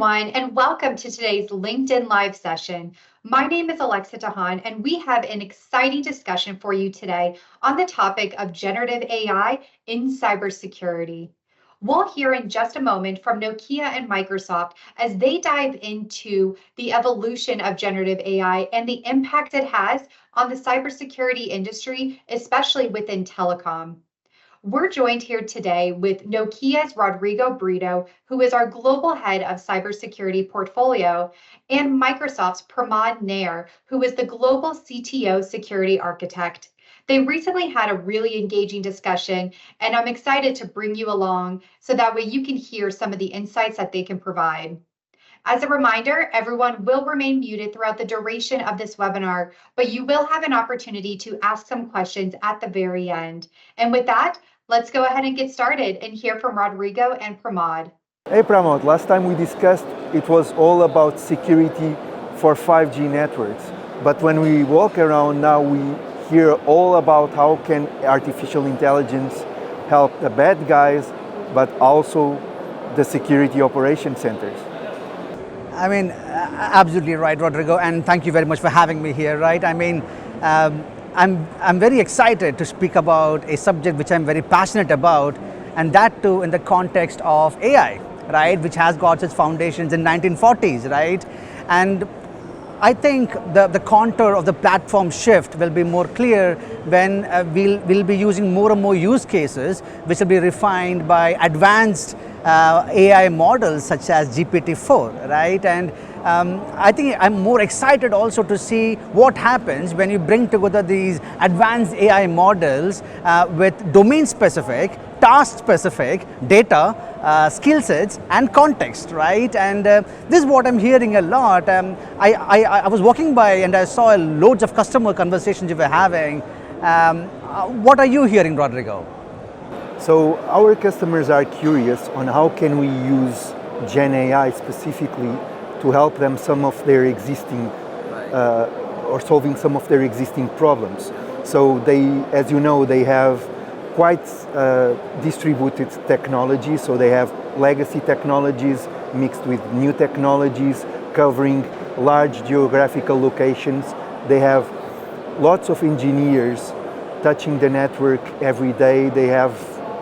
everyone, and welcome to today's LinkedIn Live session. My name is Alexa Tahan, and we have an exciting discussion for you today on the topic of generative AI in cybersecurity. We'll hear in just a moment from Nokia and Microsoft as they dive into the evolution of generative AI and the impact it has on the cybersecurity industry, especially within telecom. We're joined here today with Nokia's Rodrigo Brito, who is our Global Head of Cybersecurity Portfolio, and Microsoft's Pramod Nair, who is the Global CTO Security Architect. They recently had a really engaging discussion, and I'm excited to bring you along so that way you can hear some of the insights that they can provide. As a reminder, everyone will remain muted throughout the duration of this webinar, but you will have an opportunity to ask some questions at the very end. And with that, let's go ahead and get started and hear from Rodrigo and Pramod. Hey Pramod, last time we discussed it was all about security for 5G networks. But when we walk around now, we hear all about how can artificial intelligence help the bad guys, but also the security operation centers. I mean, absolutely right, Rodrigo, and thank you very much for having me here, right? I mean, I'm very excited to speak about a subject which I'm very passionate about, and that too in the context of AI, right? Which has got its foundations in 1940s, right? And I think the contour of the platform shift will be more clear when we'll be using more and more use cases which will be refined by advanced AI models such as GPT-4, right? And I think I'm more excited also to see what happens when you bring together these advanced AI models with domain-specific, task-specific data, skill sets and context, right? And this is what I'm hearing a lot. I was walking by and I saw loads of customer conversations you were having. What are you hearing, Rodrigo? So our customers are curious on how can we use GenAI specifically to help them some of their existing or solving some of their existing problems. So they, as you know, they have quite distributed technology. So they have legacy technologies mixed with new technologies covering large geographical locations. They have lots of engineers touching the network every day. They have,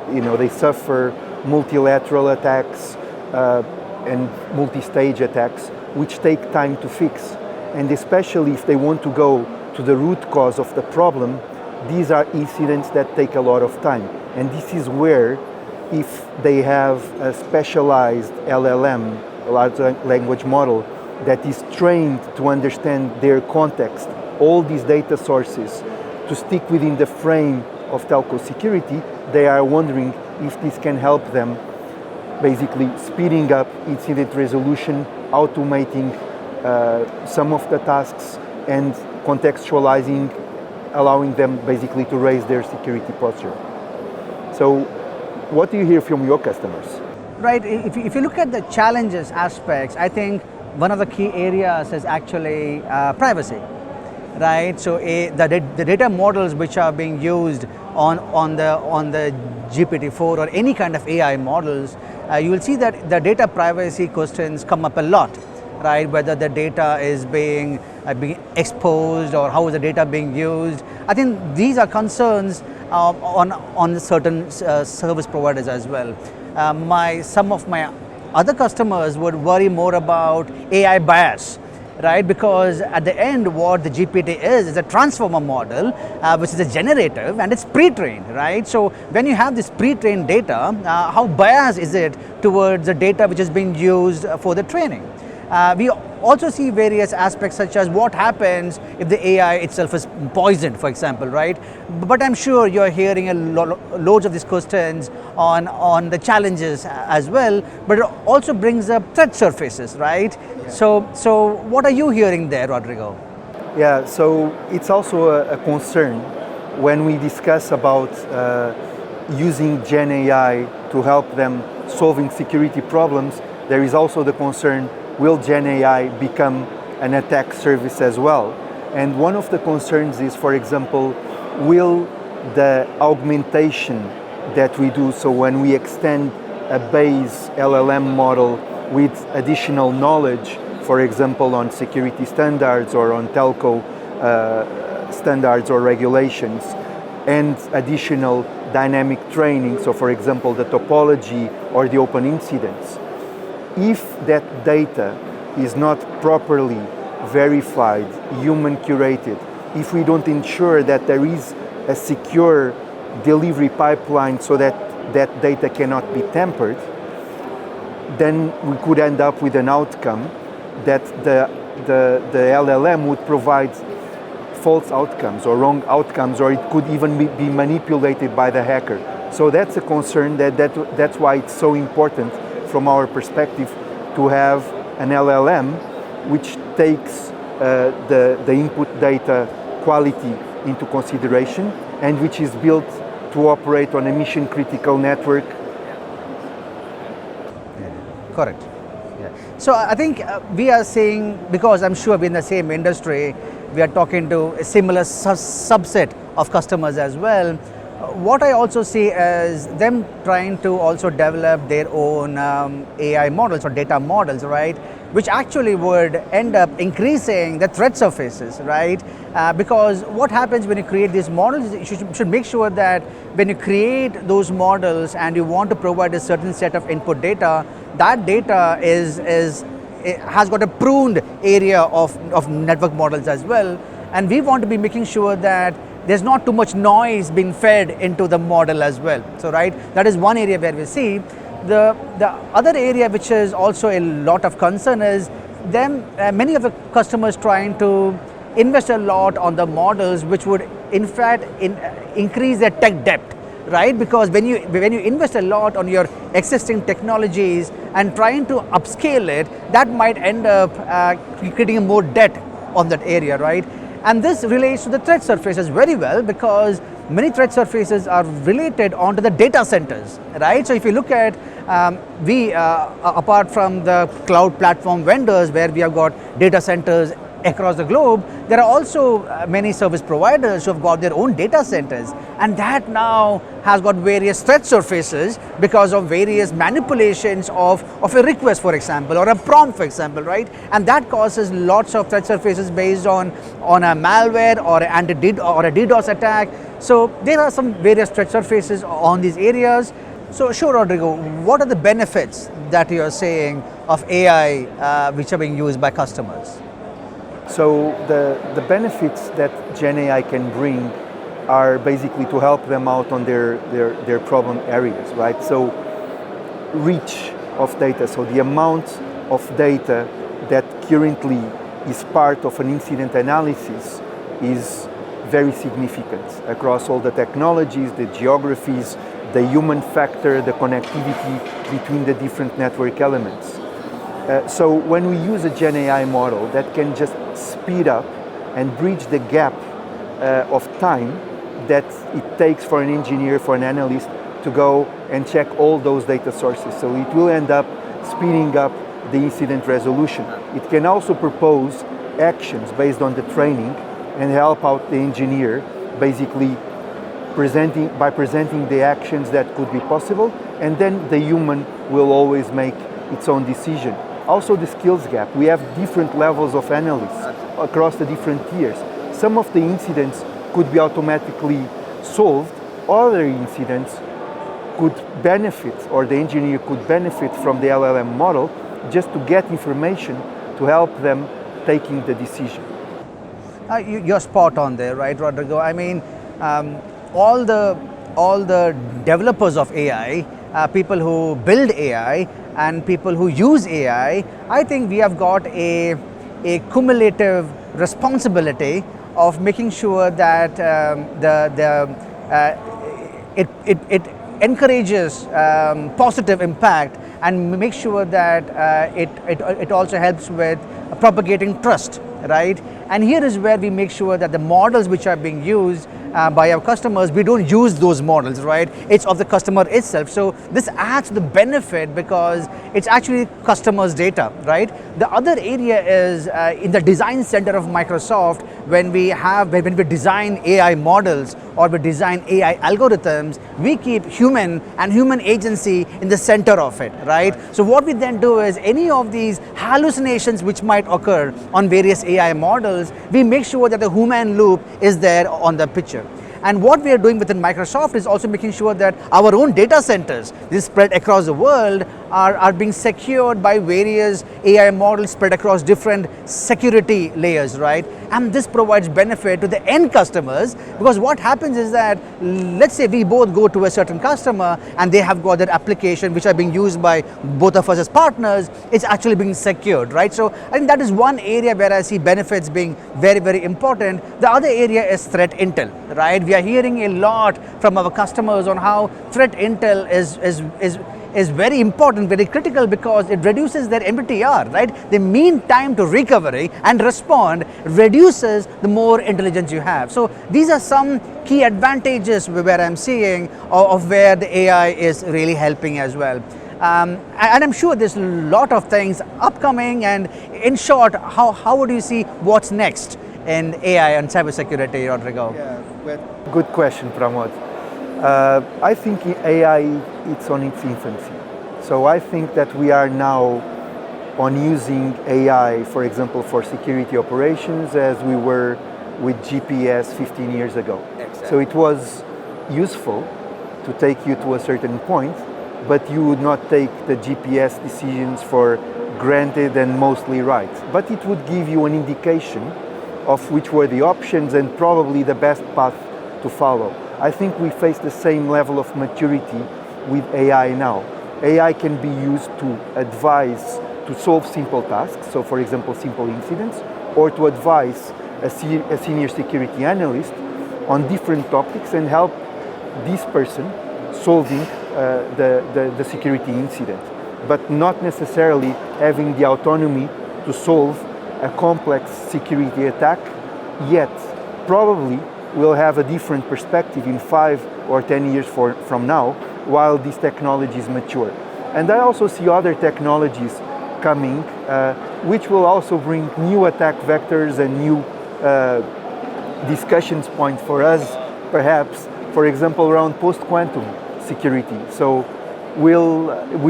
they suffer multilateral attacks and multi-stage attacks, which take time to fix. And especially if they want to go to the root cause of the problem, these are incidents that take a lot of time. And this is where, if they have a specialized LLM, a large language model, that is trained to understand their context, all these data sources, to stick within the frame of telco security, they are wondering if this can help them basically speeding up incident resolution, automating some of the tasks, and contextualizing, allowing them basically to raise their security posture. So what do you hear from your customers? Right, if you look at the challenges aspects, I think one of the key areas is actually privacy, right? So the data models which are being used on the GPT-4 or any kind of AI models, you will see that the data privacy questions come up a lot, right? Whether the data is being exposed or how is the data being used. I think these are concerns on certain service providers as well. Some of my other customers would worry more about AI bias, right? Because at the end, what the GPT is a transformer model, which is a generative, and it's pre-trained, right? So when you have this pre-trained data, how biased is it towards the data which is being used for the training? We also see various aspects such as what happens if the AI itself is poisoned, for example, right? But I'm sure you're hearing loads of these questions on the challenges as well, but it also brings up threat surfaces, right? Yeah. So what are you hearing there, Rodrigo? Yeah, so it's also a concern when we discuss about using GenAI to help them solving security problems. There is also the concern, will GenAI become an attack service as well? And one of the concerns is, for example, will the augmentation that we do, so when we extend a base LLM model with additional knowledge, for example, on security standards or on telco standards or regulations, and additional dynamic training, so for example, the topology or the open incidents. If that data is not properly verified, human curated, if we don't ensure that there is a secure delivery pipeline so that that data cannot be tampered, then we could end up with an outcome that the LLM would provide false outcomes or wrong outcomes, or it could even be manipulated by the hacker. So that's a concern, that's why it's so important from our perspective to have an LLM which takes the input data quality into consideration and which is built to operate on a mission critical network. Correct. Yeah. So I think we are seeing, because I'm sure we're in the same industry, we are talking to a similar subset of customers as well. What I also see is them trying to also develop their own AI models or data models, right? Which actually would end up increasing the threat surfaces, right? Because what happens when you create these models, you should make sure that when you create those models and you want to provide a certain set of input data, that data has got a pruned area of network models as well. And we want to be making sure that there's not too much noise being fed into the model as well. So, right, that is one area where we see. The other area which is also a lot of concern is many of the customers trying to invest a lot on the models, which would in fact increase their tech debt, right? Because when you invest a lot on your existing technologies and trying to upscale it, that might end up creating more debt on that area, right? And this relates to the threat surfaces very well, because many threat surfaces are related onto the data centers, right? So if you look at, apart from the cloud platform vendors where we have got data centers across the globe, there are also many service providers who have got their own data centers, and that now has got various threat surfaces because of various manipulations of a request, for example, or a prompt, for example, right? And that causes lots of threat surfaces based on a malware or a DDoS attack. So there are some various threat surfaces on these areas. So sure, Rodrigo, what are the benefits that you are saying of AI which are being used by customers? So the benefits that GenAI can bring are basically to help them out on their problem areas, right? So reach of data, so the amount of data that currently is part of an incident analysis is very significant across all the technologies, the geographies, the human factor, the connectivity between the different network elements. So when we use a GenAI model that can just speed up and bridge the gap of time that it takes for an engineer, for an analyst to go and check all those data sources. So it will end up speeding up the incident resolution. It can also propose actions based on the training and help out the engineer, basically presenting the actions that could be possible, and then the human will always make its own decision. Also the skills gap. We have different levels of analysts across the different tiers. Some of the incidents could be automatically solved. Other incidents could benefit, or the engineer could benefit from the LLM model just to get information to help them taking the decision. You're spot on there, right, Rodrigo? I mean, all the developers of AI, people who build AI and people who use AI, I think we have got a cumulative responsibility of making sure that it encourages positive impact, and make sure that it also helps with propagating trust, right? And here is where we make sure that the models which are being used by our customers, we don't use those models, right? It's of the customer itself. So this adds the benefit because it's actually customers' data, right? The other area is in the design center of Microsoft, when we design AI models or we design AI algorithms, we keep human and human agency in the center of it, right? So what we then do is any of these hallucinations which might occur on various AI models, we make sure that the human loop is there on the picture. And what we are doing within Microsoft is also making sure that our own data centers, this spread across the world, are being secured by various AI models spread across different security layers, right? And this provides benefit to the end customers, because what happens is that, let's say we both go to a certain customer and they have got their application which are being used by both of us as partners, it's actually being secured, right? So I think that is one area where I see benefits being very, very important. The other area is threat intel, right? We are hearing a lot from our customers on how threat intel is very important, very critical, because it reduces their MTR, right? The mean time to recovery and respond reduces the more intelligence you have. So these are some key advantages where I'm seeing of where the AI is really helping as well. And I'm sure there's a lot of things upcoming, and in short, how would you see what's next in AI and cybersecurity, Rodrigo? Yeah, well, good question, Pramod. I think AI, it's on its infancy. So I think that we are now on using AI, for example, for security operations as we were with GPS 15 years ago. Exactly. So it was useful to take you to a certain point, but you would not take the GPS decisions for granted and mostly right. But it would give you an indication of which were the options and probably the best path to follow. I think we face the same level of maturity with AI now. AI can be used to advise, to solve simple tasks, so for example, simple incidents, or to advise a senior security analyst on different topics and help this person solving the security incident, but not necessarily having the autonomy to solve a complex security attack yet. Probably we'll have a different perspective in 5 or 10 years from now, while these technologies mature. And I also see other technologies coming, which will also bring new attack vectors and new discussions points for us, perhaps, for example, around post-quantum security. So we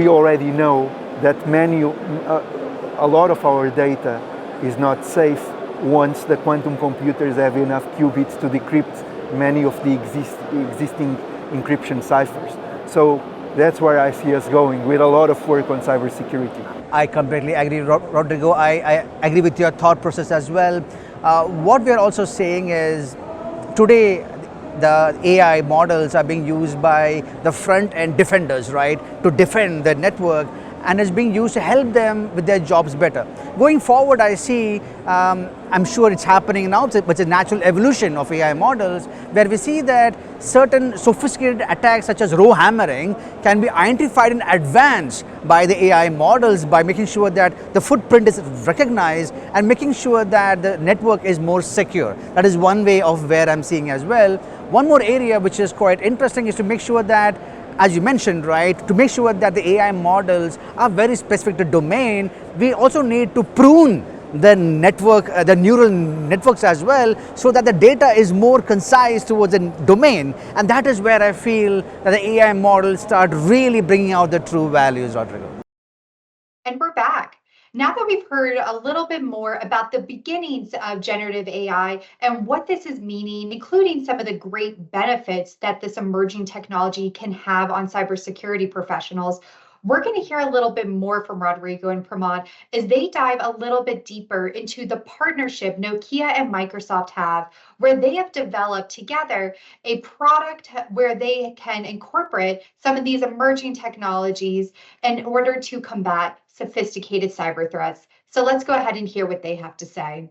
already know that a lot of our data is not safe once the quantum computers have enough qubits to decrypt many of the existing encryption ciphers. So that's where I see us going, with a lot of work on cybersecurity. I completely agree, Rodrigo. I agree with your thought process as well. What we are also saying is, today the AI models are being used by the front-end defenders, right, to defend the network, and is being used to help them with their jobs better. Going forward, I see, I'm sure it's happening now, but it's a natural evolution of AI models, where we see that certain sophisticated attacks such as row hammering can be identified in advance by the AI models by making sure that the footprint is recognized and making sure that the network is more secure. That is one way of where I'm seeing as well. One more area which is quite interesting is to make sure that, as you mentioned, right, to make sure that the AI models are very specific to domain, we also need to prune the network, the neural networks as well, so that the data is more concise towards a domain. And that is where I feel that the AI models start really bringing out the true values, Rodrigo. And we're back. Now that we've heard a little bit more about the beginnings of generative AI and what this is meaning, including some of the great benefits that this emerging technology can have on cybersecurity professionals, we're going to hear a little bit more from Rodrigo and Pramod as they dive a little bit deeper into the partnership Nokia and Microsoft have, where they have developed together a product where they can incorporate some of these emerging technologies in order to combat sophisticated cyber threats. So let's go ahead and hear what they have to say.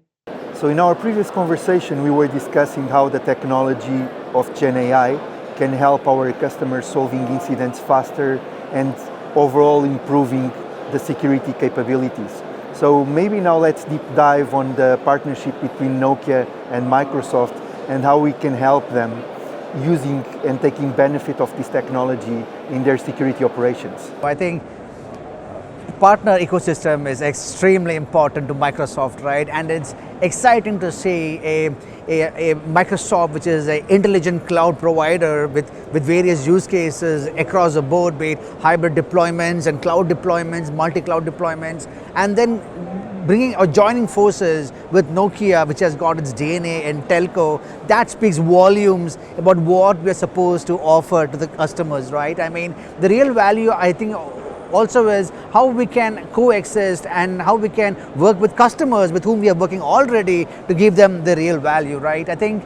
So in our previous conversation, we were discussing how the technology of GenAI can help our customers solving incidents faster and overall improving the security capabilities. So maybe now let's deep dive on the partnership between Nokia and Microsoft and how we can help them using and taking benefit of this technology in their security operations. I think partner ecosystem is extremely important to Microsoft, right? And it's exciting to see a Microsoft, which is an intelligent cloud provider with various use cases across the board, be it hybrid deployments and cloud deployments, multi-cloud deployments, and then bringing or joining forces with Nokia, which has got its DNA in telco. That speaks volumes about what we're supposed to offer to the customers, right? I mean, the real value, I think, also is how we can coexist and how we can work with customers with whom we are working already to give them the real value, right? I think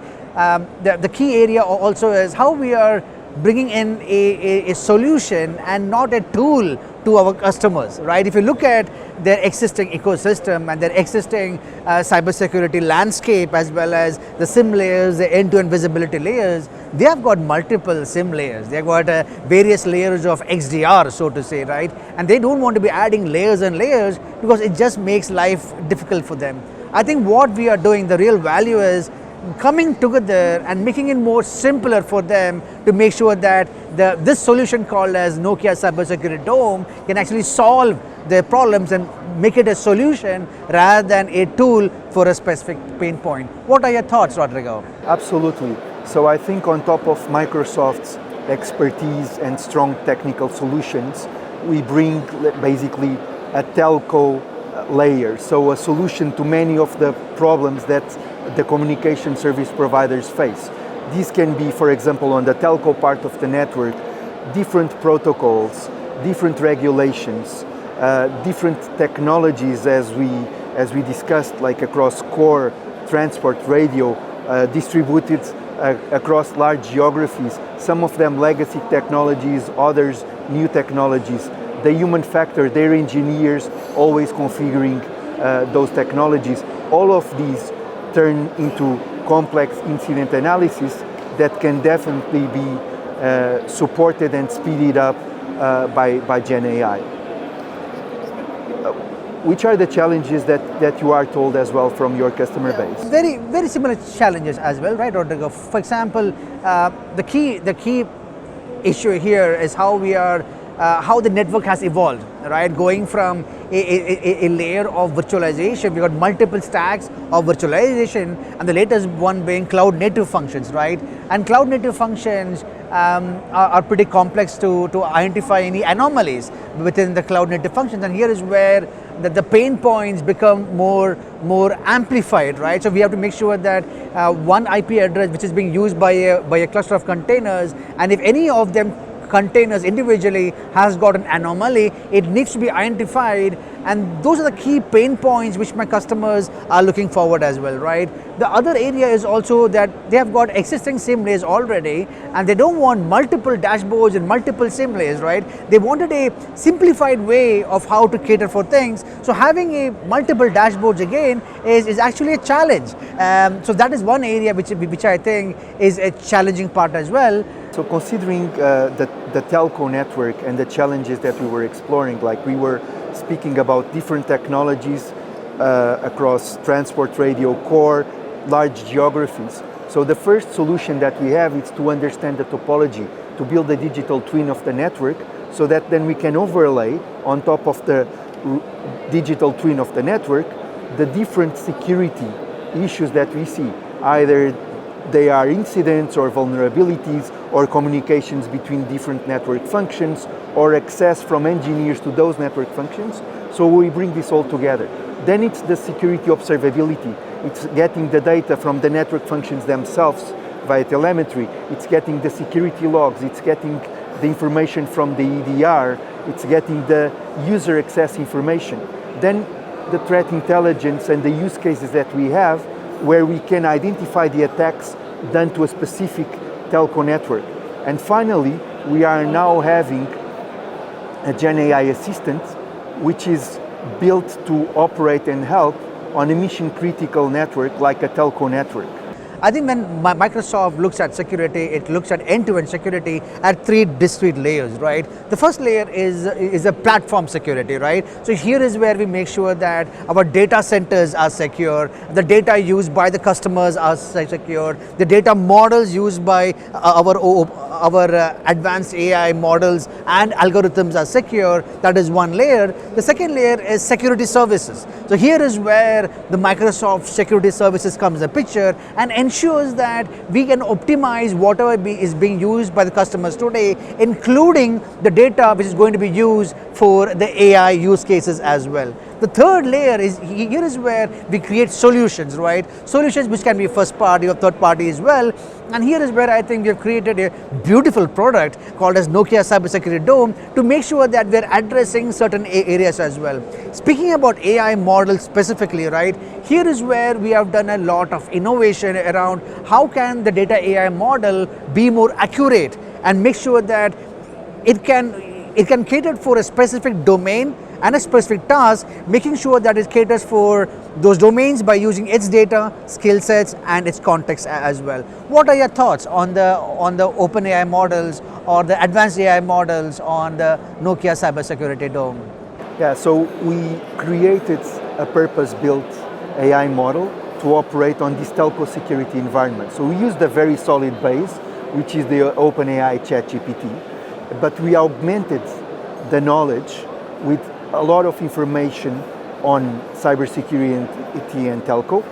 the key area also is how we are bringing in a solution and not a tool to our customers, right? If you look at their existing ecosystem and their existing cybersecurity landscape, as well as the SIM layers, the end-to-end visibility layers, they have got multiple SIM layers. They've got various layers of XDR, so to say, right? And they don't want to be adding layers and layers because it just makes life difficult for them. I think what we are doing, the real value is coming together and making it more simpler for them to make sure that this solution called as Nokia Cybersecurity Dome can actually solve their problems and make it a solution rather than a tool for a specific pain point. What are your thoughts, Rodrigo? Absolutely. So I think on top of Microsoft's expertise and strong technical solutions, we bring basically a telco layer, so a solution to many of the problems that the communication service providers face. These can be, for example, on the telco part of the network, different protocols, different regulations, different technologies as we discussed, like across core, transport, radio, distributed across large geographies, some of them legacy technologies, others new technologies. The human factor, their engineers always configuring those technologies. All of these turn into complex incident analysis that can definitely be supported and speeded up by GenAI. Which are the challenges that you are told as well from your customer base? Very similar challenges as well, right, Rodrigo? For example, the key issue here is how the network has evolved, right? Going from a layer of virtualization, we got multiple stacks of virtualization, and the latest one being cloud native functions, right? And cloud native functions are pretty complex to identify any anomalies within the cloud native functions, and here is where the pain points become more amplified, right? So we have to make sure that one IP address which is being used by a cluster of containers, and if any of them containers individually has got an anomaly, it needs to be identified, and those are the key pain points which my customers are looking forward as well, right? The other area is also that they have got existing SIM layers already, and they don't want multiple dashboards and multiple SIM layers, right? They wanted a simplified way of how to cater for things. So having a multiple dashboards again is actually a challenge. So that is one area which I think is a challenging part as well. So considering the telco network and the challenges that we were exploring, like we were speaking about different technologies across transport, radio, core, large geographies. So the first solution that we have is to understand the topology, to build a digital twin of the network, so that then we can overlay on top of the digital twin of the network the different security issues that we see, either they are incidents or vulnerabilities or communications between different network functions or access from engineers to those network functions. So we bring this all together. Then it's the security observability. It's getting the data from the network functions themselves via telemetry. It's getting the security logs. It's getting the information from the EDR. It's getting the user access information. Then the threat intelligence and the use cases that we have, where we can identify the attacks done to a specific telco network. And finally, we are now having a GenAI assistant, which is built to operate and help on a mission-critical network like a telco network. I think when Microsoft looks at security, it looks at end-to-end security at three discrete layers, right? The first layer is a platform security, right? So here is where we make sure that our data centers are secure, the data used by the customers are secure, the data models used by our advanced AI models and algorithms are secure. That is one layer. The second layer is security services. So here is where the Microsoft security services comes in the picture and ensures that we can optimize whatever is being used by the customers today, including the data which is going to be used for the AI use cases as well. The third layer is here is where we create solutions, right? Solutions which can be first party or third party as well. And here is where I think we have created a beautiful product called as Nokia Cybersecurity Dome to make sure that we're addressing certain areas as well. Speaking about AI models specifically, right? Here is where we have done a lot of innovation around how can the data AI model be more accurate and make sure that it can cater for a specific domain and a specific task, making sure that it caters for those domains by using its data, skill sets, and its context as well. What are your thoughts on the open AI models or the advanced AI models on the Nokia Cybersecurity Dome? Yeah, so we created a purpose-built AI model to operate on this telco security environment. So we used a very solid base, which is the OpenAI ChatGPT, but we augmented the knowledge with a lot of information on cybersecurity and telco.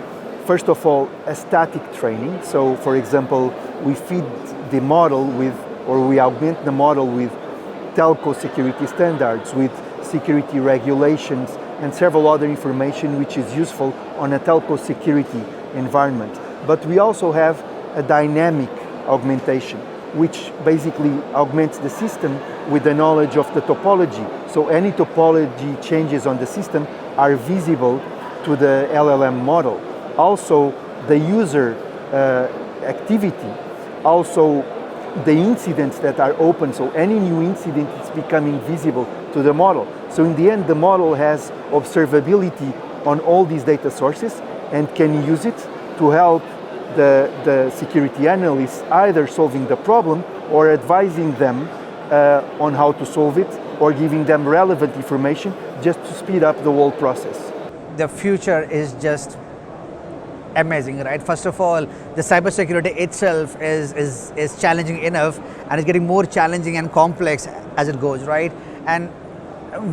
First of all, a static training. So for example, we feed the model with, or we augment the model with telco security standards, with security regulations, and several other information which is useful on a telco security environment. But we also have a dynamic augmentation, which basically augments the system with the knowledge of the topology. So any topology changes on the system are visible to the LLM model. Also, the user activity, also the incidents that are open, so any new incident is becoming visible to the model. So in the end, the model has observability on all these data sources and can use it to help the security analysts either solving the problem or advising them on how to solve it, or giving them relevant information just to speed up the whole process. The future is just amazing, right? First of all, the cybersecurity itself is challenging enough, and it's getting more challenging and complex as it goes, right? And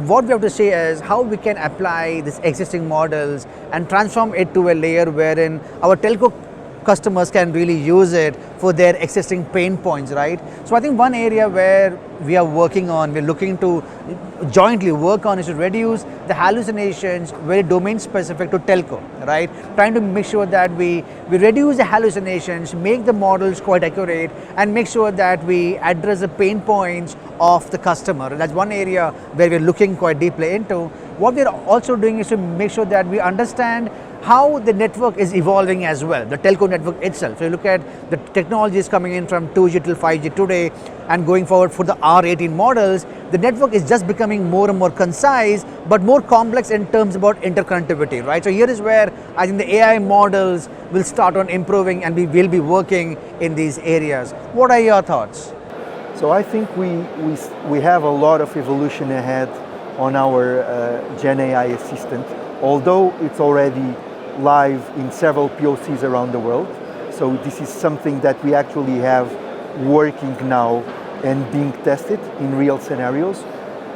what we have to say is how we can apply these existing models and transform it to a layer wherein our telco customers can really use it for their existing pain points, right? So I think one area where we are working on, we're looking to jointly work on, is to reduce the hallucinations very domain specific to telco, right? Trying to make sure that we reduce the hallucinations, make the models quite accurate, and make sure that we address the pain points of the customer. That's one area where we're looking quite deeply into. What we're also doing is to make sure that we understand how the network is evolving as well, the telco network itself. So you look at the technologies coming in from 2G till 5G today, and going forward for the R18 models, the network is just becoming more and more concise, but more complex in terms about interconnectivity, right? So here is where I think the AI models will start on improving, and we will be working in these areas. What are your thoughts? So I think we have a lot of evolution ahead on our GenAI assistant, although it's already live in several POCs around the world. So this is something that we actually have working now and being tested in real scenarios.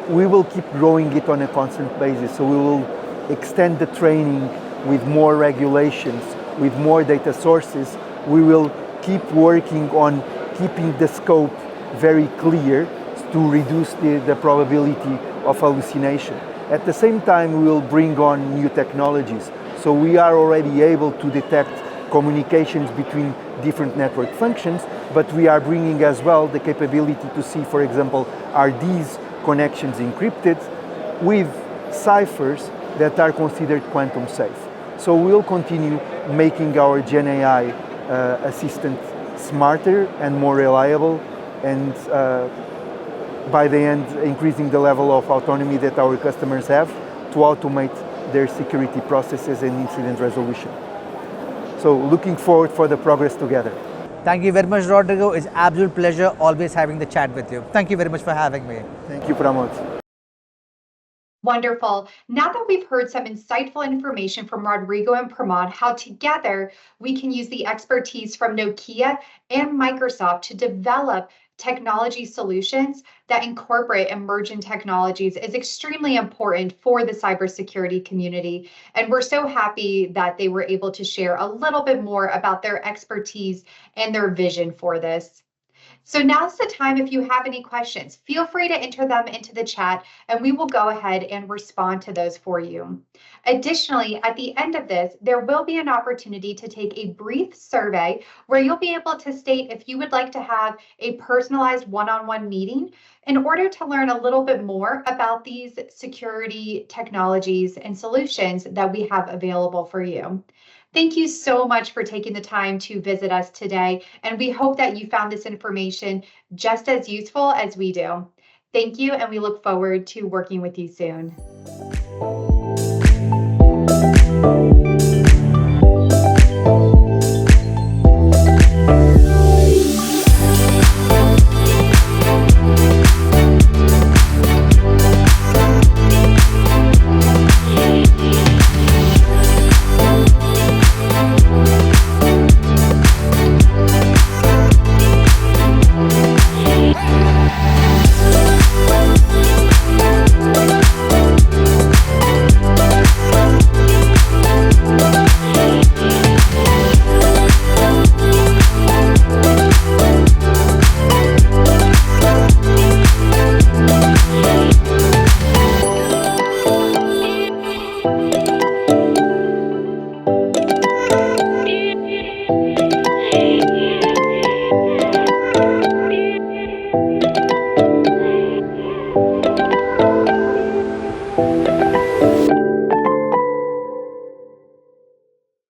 We will keep growing it on a constant basis. So we will extend the training with more regulations, with more data sources. We will keep working on keeping the scope very clear to reduce the probability of hallucination. At the same time, we will bring on new technologies. So we are already able to detect communications between different network functions, but we are bringing as well the capability to see, for example, are these connections encrypted with ciphers that are considered quantum safe. So we'll continue making our GenAI assistant smarter and more reliable, and by the end, increasing the level of autonomy that our customers have to automate their security processes and incident resolution. So looking forward for the progress together. Thank you very much, Rodrigo. It's an absolute pleasure always having the chat with you. Thank you very much for having me. Thank you, Pramod. Wonderful. Now that we've heard some insightful information from Rodrigo and Pramod, how together we can use the expertise from Nokia and Microsoft to develop technology solutions that incorporate emerging technologies is extremely important for the cybersecurity community. And we're so happy that they were able to share a little bit more about their expertise and their vision for this. So now's the time. If you have any questions, feel free to enter them into the chat and we will go ahead and respond to those for you. Additionally, at the end of this, there will be an opportunity to take a brief survey where you'll be able to state if you would like to have a personalized one-on-one meeting in order to learn a little bit more about these security technologies and solutions that we have available for you. Thank you so much for taking the time to visit us today, and we hope that you found this information just as useful as we do. Thank you, and we look forward to working with you soon.